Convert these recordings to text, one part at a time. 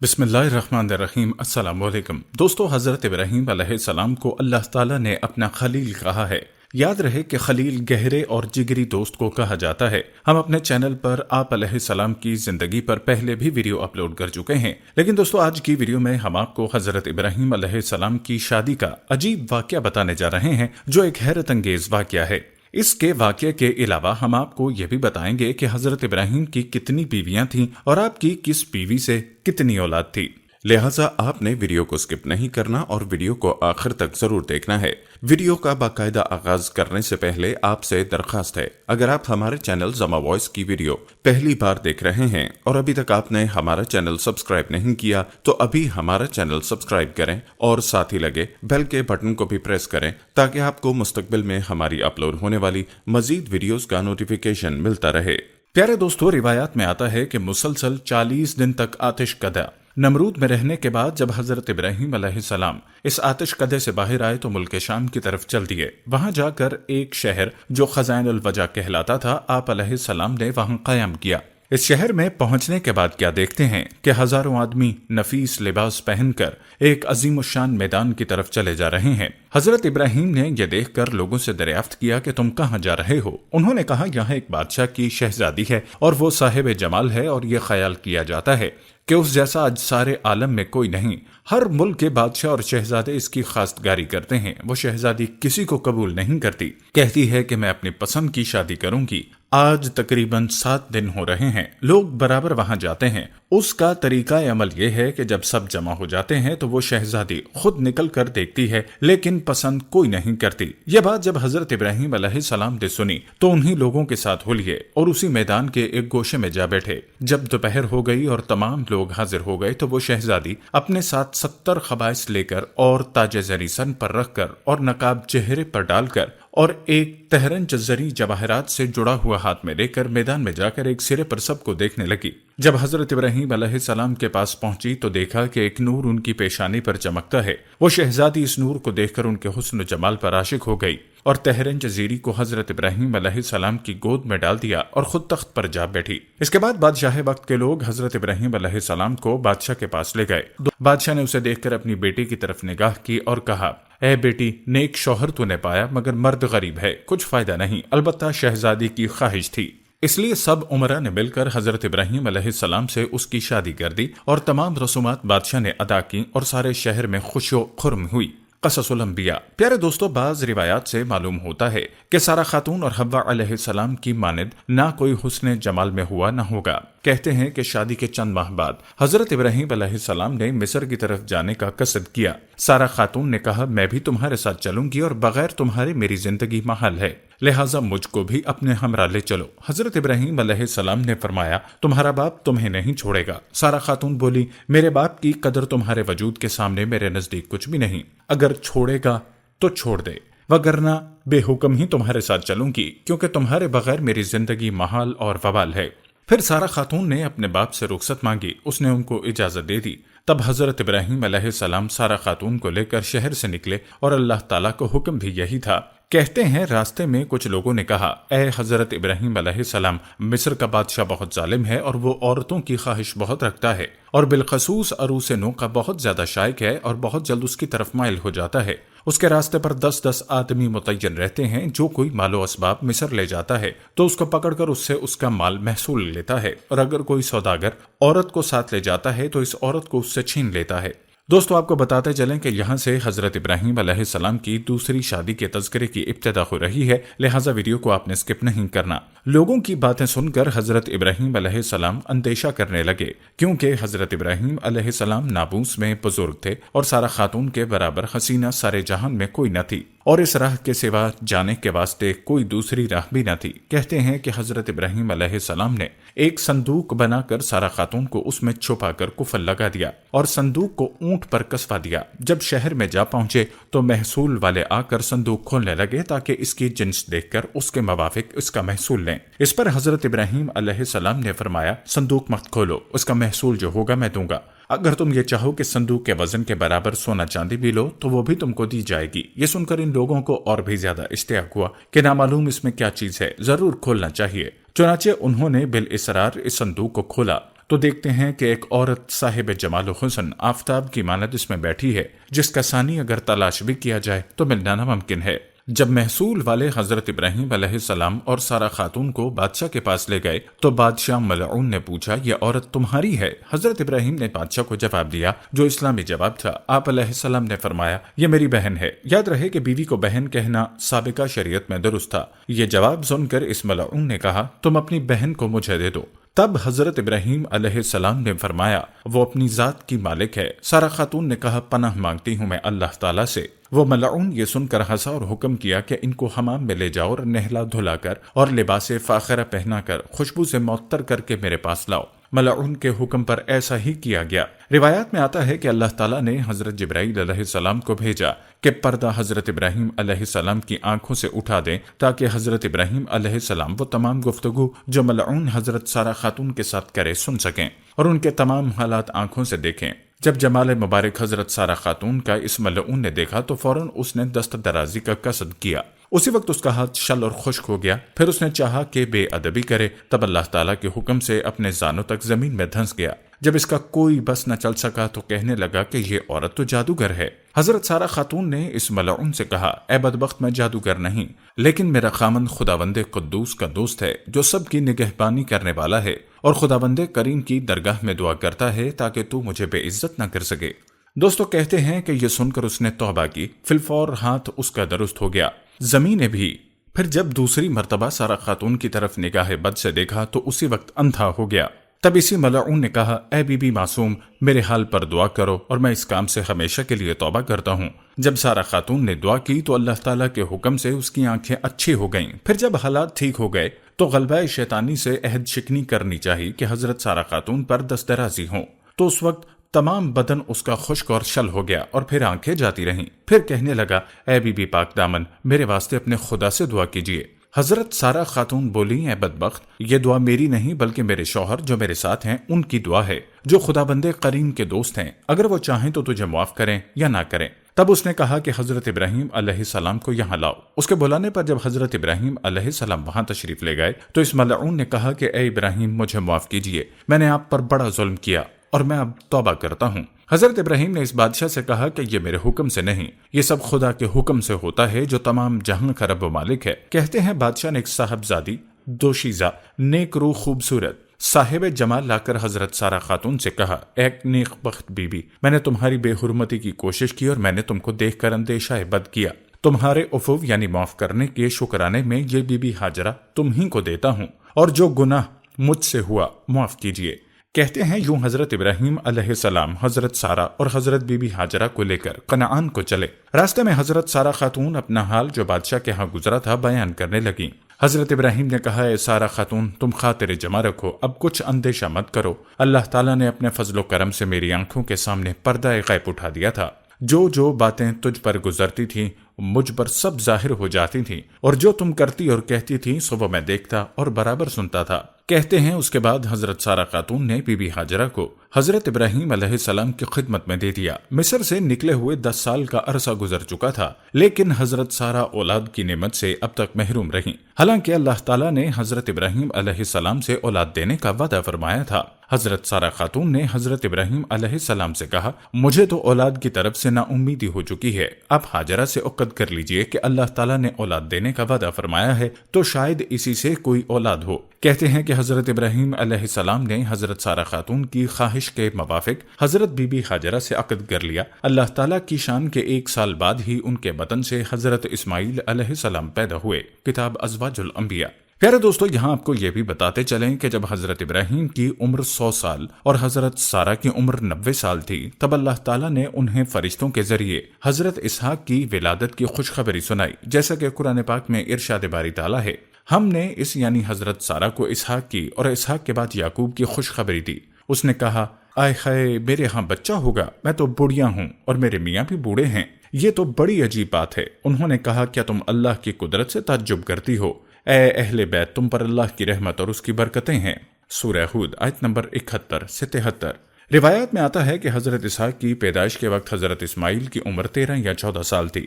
بسم اللہ الرحمن الرحیم۔ السلام علیکم دوستو، حضرت ابراہیم علیہ السلام کو اللہ تعالیٰ نے اپنا خلیل کہا ہے۔ یاد رہے کہ خلیل گہرے اور جگری دوست کو کہا جاتا ہے۔ ہم اپنے چینل پر آپ علیہ السلام کی زندگی پر پہلے بھی ویڈیو اپلوڈ کر چکے ہیں، لیکن دوستو آج کی ویڈیو میں ہم آپ کو حضرت ابراہیم علیہ السلام کی شادی کا عجیب واقعہ بتانے جا رہے ہیں، جو ایک حیرت انگیز واقعہ ہے۔ اس کے واقعے کے علاوہ ہم آپ کو یہ بھی بتائیں گے کہ حضرت ابراہیم کی کتنی بیویاں تھیں اور آپ کی کس بیوی سے کتنی اولاد تھی۔ لہٰذا آپ نے ویڈیو کو سکپ نہیں کرنا اور ویڈیو کو آخر تک ضرور دیکھنا ہے۔ ویڈیو کا باقاعدہ آغاز کرنے سے پہلے آپ سے درخواست ہے، اگر آپ ہمارے چینل زما وائس کی ویڈیو پہلی بار دیکھ رہے ہیں اور ابھی تک آپ نے ہمارا چینل سبسکرائب نہیں کیا تو ابھی ہمارا چینل سبسکرائب کریں اور ساتھ ہی لگے بیل کے بٹن کو بھی پریس کریں تاکہ آپ کو مستقبل میں ہماری اپلوڈ ہونے والی مزید ویڈیوز کا نوٹیفیکیشن ملتا رہے۔ پیارے دوستو، روایات میں آتا ہے کہ مسلسل 40 دن تک آتش کدہ نمرود میں رہنے کے بعد جب حضرت ابراہیم علیہ السلام اس آتش کدے سے باہر آئے تو ملک شام کی طرف چل دیے۔ وہاں جا کر ایک شہر جو خزائن الوجہ کہلاتا تھا، آپ علیہ السلام نے وہاں قیام کیا۔ اس شہر میں پہنچنے کے بعد کیا دیکھتے ہیں کہ ہزاروں آدمی نفیس لباس پہن کر ایک عظیم الشان میدان کی طرف چلے جا رہے ہیں۔ حضرت ابراہیم نے یہ دیکھ کر لوگوں سے دریافت کیا کہ تم کہاں جا رہے ہو؟ انہوں نے کہا یہاں ایک بادشاہ کی شہزادی ہے اور وہ صاحب جمال ہے، اور یہ خیال کیا جاتا ہے کہ اس جیسا آج سارے عالم میں کوئی نہیں۔ ہر ملک کے بادشاہ اور شہزادے اس کی خواستگاری کرتے ہیں، وہ شہزادی کسی کو قبول نہیں کرتی، کہتی ہے کہ میں اپنی پسند کی شادی کروں گی۔ آج تقریباً 7 دن ہو رہے ہیں، لوگ برابر وہاں جاتے ہیں۔ اس کا طریقہ عمل یہ ہے کہ جب سب جمع ہو جاتے ہیں تو وہ شہزادی خود نکل کر دیکھتی ہے، لیکن پسند کوئی نہیں کرتی۔ یہ بات جب حضرت ابراہیم علیہ السلام نے سنی تو انہی لوگوں کے ساتھ ہو لیے اور اسی میدان کے ایک گوشے میں جا بیٹھے۔ جب دوپہر ہو گئی اور تمام لوگ حاضر ہو گئے تو وہ شہزادی اپنے ساتھ 70 خبائث لے کر اور تاج زری سن پر رکھ کر اور نقاب چہرے پر ڈال کر اور ایک تہرنچ زری جواہرات سے جڑا ہوا ہاتھ میں لے کر میدان میں جا کر ایک سرے پر سب کو دیکھنے لگی۔ جب حضرت ابراہیم علیہ السلام کے پاس پہنچی تو دیکھا کہ ایک نور ان کی پیشانی پر چمکتا ہے۔ وہ شہزادی اس نور کو دیکھ کر ان کے حسن و جمال پر عاشق ہو گئی اور تہرنچ زیری کو حضرت ابراہیم علیہ السلام کی گود میں ڈال دیا اور خود تخت پر جا بیٹھی۔ اس کے بعد بادشاہ وقت کے لوگ حضرت ابراہیم علیہ السلام کو بادشاہ کے پاس لے گئے۔ بادشاہ نے اسے دیکھ کر اپنی بیٹی کی طرف نگاہ کی اور کہا، اے بیٹی، نیک شوہر تو نے پایا مگر مرد غریب ہے، کچھ فائدہ نہیں، البتہ شہزادی کی خواہش تھی۔ اس لیے سب عمرا نے مل کر حضرت ابراہیم علیہ السلام سے اس کی شادی کر دی اور تمام رسومات بادشاہ نے ادا کی اور سارے شہر میں خوش و خرم ہوئی۔ قصص الانبیاء۔ پیارے دوستو، بعض روایات سے معلوم ہوتا ہے کہ سارہ خاتون اور حوا علیہ السلام کی مانند نہ کوئی حسن جمال میں ہوا نہ ہوگا۔ کہتے ہیں کہ شادی کے چند ماہ بعد حضرت ابراہیم علیہ السلام نے مصر کی طرف جانے کا قصد کیا۔ سارہ خاتون نے کہا، میں بھی تمہارے ساتھ چلوں گی اور بغیر تمہارے میری زندگی محال ہے، لہٰذا مجھ کو بھی اپنے ہمراہ لے چلو۔ حضرت ابراہیم علیہ السلام نے فرمایا، تمہارا باپ تمہیں نہیں چھوڑے گا۔ سارہ خاتون بولی، میرے باپ کی قدر تمہارے وجود کے سامنے میرے نزدیک کچھ بھی نہیں، اگر چھوڑے گا تو چھوڑ دے، وگرنہ بے حکم ہی تمہارے ساتھ چلوں گی، کیونکہ تمہارے بغیر میری زندگی محال اور وبال ہے۔ پھر سارہ خاتون نے اپنے باپ سے رخصت مانگی، اس نے ان کو اجازت دے دی۔ تب حضرت ابراہیم علیہ السلام سارہ خاتون کو لے کر شہر سے نکلے اور اللہ تعالیٰ کو حکم بھی یہی تھا۔ کہتے ہیں راستے میں کچھ لوگوں نے کہا، اے حضرت ابراہیم علیہ السلام، مصر کا بادشاہ بہت ظالم ہے اور وہ عورتوں کی خواہش بہت رکھتا ہے، اور بالخصوص عروس نو کا بہت زیادہ شائق ہے اور بہت جلد اس کی طرف مائل ہو جاتا ہے۔ اس کے راستے پر 10 آدمی متعین رہتے ہیں، جو کوئی مال و اسباب مصر لے جاتا ہے تو اس کو پکڑ کر اس سے اس کا مال محصول لیتا ہے، اور اگر کوئی سوداگر عورت کو ساتھ لے جاتا ہے تو اس عورت کو اس سے چھین لیتا ہے۔ دوستو، آپ کو بتاتے چلیں کہ یہاں سے حضرت ابراہیم علیہ السلام کی دوسری شادی کے تذکرے کی ابتدا ہو رہی ہے، لہٰذا ویڈیو کو آپ نے سکپ نہیں کرنا۔ لوگوں کی باتیں سن کر حضرت ابراہیم علیہ السلام اندیشہ کرنے لگے، کیونکہ حضرت ابراہیم علیہ السلام ناموس میں بزرگ تھے اور سارہ خاتون کے برابر حسینہ سارے جہان میں کوئی نہ تھی، اور اس راہ کے سوا جانے کے واسطے کوئی دوسری راہ بھی نہ تھی۔ کہتے ہیں کہ حضرت ابراہیم علیہ السلام نے ایک صندوق بنا کر سارہ خاتون کو اس میں چھپا کر کفل لگا دیا اور صندوق کو اونٹ پر کسوا دیا۔ جب شہر میں جا پہنچے تو محصول والے آ کر صندوق کھولنے لگے تاکہ اس کی جنس دیکھ کر اس کے موافق اس کا محصول لیں۔ اس پر حضرت ابراہیم علیہ السلام نے فرمایا، صندوق مت کھولو، اس کا محصول جو ہوگا میں دوں گا۔ اگر تم یہ چاہو کہ صندوق کے وزن کے برابر سونا چاندی بھی لو تو وہ بھی تم کو دی جائے گی۔ یہ سن کر ان لوگوں کو اور بھی زیادہ اشتیاق ہوا کہ نامعلوم اس میں کیا چیز ہے، ضرور کھولنا چاہیے۔ چنانچہ انہوں نے بالاسرار اس صندوق کو کھولا۔ تو دیکھتے ہیں کہ ایک عورت صاحب جمال و حسن آفتاب کی مانند اس میں بیٹھی ہے، جس کا ثانی اگر تلاش بھی کیا جائے تو ملنا ناممکن ہے۔ جب محصول والے حضرت ابراہیم علیہ السلام اور سارہ خاتون کو بادشاہ کے پاس لے گئے تو بادشاہ ملعون نے پوچھا، یہ عورت تمہاری ہے؟ حضرت ابراہیم نے بادشاہ کو جواب دیا جو اسلامی جواب تھا۔ آپ علیہ السلام نے فرمایا، یہ میری بہن ہے۔ یاد رہے کہ بیوی کو بہن کہنا سابقہ شریعت میں درست تھا۔ یہ جواب سن کر اس ملعون نے کہا، تم اپنی بہن کو مجھے دے دو۔ تب حضرت ابراہیم علیہ السلام نے فرمایا، وہ اپنی ذات کی مالک ہے۔ سارہ خاتون نے کہا، پناہ مانگتی ہوں میں اللہ تعالیٰ سے۔ وہ ملعون یہ سن کر ہنسا اور حکم کیا کہ ان کو حمام میں لے جاؤ اور نہلا دھلا کر اور لباس فاخرہ پہنا کر خوشبو سے معطر کر کے میرے پاس لاؤ۔ ملعون کے حکم پر ایسا ہی کیا گیا۔ روایات میں آتا ہے کہ اللہ تعالیٰ نے حضرت جبرائیل علیہ السلام کو بھیجا کہ پردہ حضرت ابراہیم علیہ السلام کی آنکھوں سے اٹھا دیں تاکہ حضرت ابراہیم علیہ السلام وہ تمام گفتگو جو ملعون حضرت سارہ خاتون کے ساتھ کرے سن سکیں اور ان کے تمام حالات آنکھوں سے دیکھیں۔ جب جمال مبارک حضرت سارہ خاتون کا اس ملعون نے دیکھا تو فوراً اس نے دست درازی کا قصد کیا۔ اسی وقت اس کا ہاتھ شل اور خشک ہو گیا۔ پھر اس نے چاہا کہ بے ادبی کرے، تب اللہ تعالیٰ کے حکم سے اپنے زانوں تک زمین میں دھنس گیا۔ جب اس کا کوئی بس نہ چل سکا تو کہنے لگا کہ یہ عورت تو جادوگر ہے۔ حضرت سارہ خاتون نے اس ملعون سے کہا، اے بدبخت، میں جادوگر نہیں، لیکن میرا خامند خداوند قدوس کا دوست ہے جو سب کی نگہبانی کرنے والا ہے اور خداوند کریم کی درگاہ میں دعا کرتا ہے تاکہ تو مجھے بے عزت نہ کر سکے۔ دوستو کہتے ہیں کہ یہ سن کر اس نے توبہ کی، فی الفور ہاتھ اس کا درست ہو گیا۔ زمین بھی پھر جب دوسری مرتبہ سارہ خاتون کی طرف نگاہ بد سے دیکھا تو اسی وقت اندھا ہو گیا۔ تب اسی ملعون نے کہا، اے بی بی معصوم، میرے حال پر دعا کرو اور میں اس کام سے ہمیشہ کے لیے توبہ کرتا ہوں۔ جب سارہ خاتون نے دعا کی تو اللہ تعالیٰ کے حکم سے اس کی آنکھیں اچھی ہو گئیں۔ پھر جب حالات ٹھیک ہو گئے تو غلبہ شیطانی سے عہد شکنی کرنی چاہیے کہ حضرت سارہ خاتون پر دست درازی ہوں، تو اس وقت تمام بدن اس کا خشک اور شل ہو گیا اور پھر آنکھیں جاتی رہیں۔ پھر کہنے لگا، اے بی بی پاک دامن، میرے واسطے اپنے خدا سے دعا کیجیے۔ حضرت سارہ خاتون بولی، اے بدبخت، یہ دعا میری نہیں بلکہ میرے شوہر جو میرے ساتھ ہیں ان کی دعا ہے، جو خدا بندے کریم کے دوست ہیں، اگر وہ چاہیں تو تجھے معاف کریں یا نہ کریں۔ تب اس نے کہا کہ حضرت ابراہیم علیہ السلام کو یہاں لاؤ۔ اس کے بلانے پر جب حضرت ابراہیم علیہ السلام وہاں تشریف لے گئے تو اس ملعون نے کہا کہ اے ابراہیم، مجھے معاف کیجیے، میں نے آپ پر بڑا ظلم کیا اور میں اب توبہ کرتا ہوں۔ حضرت ابراہیم نے اس بادشاہ سے کہا کہ یہ میرے حکم سے نہیں، یہ سب خدا کے حکم سے ہوتا ہے جو تمام جہاں کا رب و مالک ہے۔ کہتے ہیں بادشاہ نے ایک صاحبزادی دوشیزہ نیک روح خوبصورت صاحب جمال لا کر حضرت سارہ خاتون سے کہا، ایک نیک بخت بی بی، میں نے تمہاری بے حرمتی کی کوشش کی اور میں نے تم کو دیکھ کر اندیشہ بد کیا۔ تمہارے عفو یعنی معاف کرنے کے شکرانے میں یہ بی بی ہاجرہ تم ہی کو دیتا ہوں، اور جو گناہ مجھ سے ہوا معاف کیجیے۔ کہتے ہیں یوں حضرت ابراہیم علیہ السلام حضرت سارہ اور حضرت بی بی ہاجرہ کو لے کر کنعان کو چلے۔ راستے میں حضرت سارہ خاتون اپنا حال جو بادشاہ کے ہاں گزرا تھا بیان کرنے لگیں۔ حضرت ابراہیم نے کہا، اے سارہ خاتون، تم خاطر جمع رکھو، اب کچھ اندیشہ مت کرو۔ اللہ تعالیٰ نے اپنے فضل و کرم سے میری آنکھوں کے سامنے پردہ غیب اٹھا دیا تھا۔ جو باتیں تجھ پر گزرتی تھیں مجھ پر سب ظاہر ہو جاتی تھیں، اور جو تم کرتی اور کہتی تھی سو وہ میں دیکھتا اور برابر سنتا تھا۔ کہتے ہیں اس کے بعد حضرت سارہ خاتون نے بی بی ہاجرہ کو حضرت ابراہیم علیہ السلام کی خدمت میں دے دیا۔ مصر سے نکلے ہوئے 10 سال کا عرصہ گزر چکا تھا، لیکن حضرت سارہ اولاد کی نعمت سے اب تک محروم رہیں، حالانکہ اللہ تعالیٰ نے حضرت ابراہیم علیہ السلام سے اولاد دینے کا وعدہ فرمایا تھا۔ حضرت سارہ خاتون نے حضرت ابراہیم علیہ السلام سے کہا، مجھے تو اولاد کی طرف سے نا امیدی ہو چکی ہے، اب ہاجرہ سے عقد کر لیجئے کہ اللہ تعالیٰ نے اولاد دینے کا وعدہ فرمایا ہے تو شاید اسی سے کوئی اولاد ہو۔ کہتے ہیں کہ حضرت ابراہیم علیہ السلام نے حضرت سارہ خاتون کی خواہش کے موافق حضرت بی بی ہاجرہ سے عقد کر لیا۔ اللہ تعالیٰ کی شان کے 1 سال بعد ہی ان کے بطن سے حضرت اسماعیل علیہ السلام پیدا ہوئے۔ کتاب ازواج الانبیاء۔ پیارے دوستو، یہاں آپ کو یہ بھی بتاتے چلیں کہ جب حضرت ابراہیم کی عمر 100 سال اور حضرت سارہ کی عمر 90 سال تھی، تب اللہ تعالیٰ نے انہیں فرشتوں کے ذریعے حضرت اسحاق کی ولادت کی خوشخبری سنائی، جیسا کہ قرآن پاک میں ارشاد باری تعالیٰ ہے، ہم نے اس یعنی حضرت سارہ کو اسحاق کی اور اسحاق کے بعد یعقوب کی خوشخبری دی۔ اس نے کہا، آئے خے، میرے ہاں بچہ ہوگا، میں تو بوڑھیا ہوں اور میرے میاں بھی بوڑھے ہیں، یہ تو بڑی عجیب بات ہے۔ انہوں نے کہا، کیا تم اللہ کی قدرت سے تعجب کرتی ہو؟ اے اہل بیت، تم پر اللہ کی رحمت اور اس کی برکتیں ہیں۔ سورہ ہود آیت نمبر 71 سے 73۔ روایات میں آتا ہے کہ حضرت اسحاق کی پیدائش کے وقت حضرت اسماعیل کی عمر 13 یا 14 سال تھی۔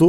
2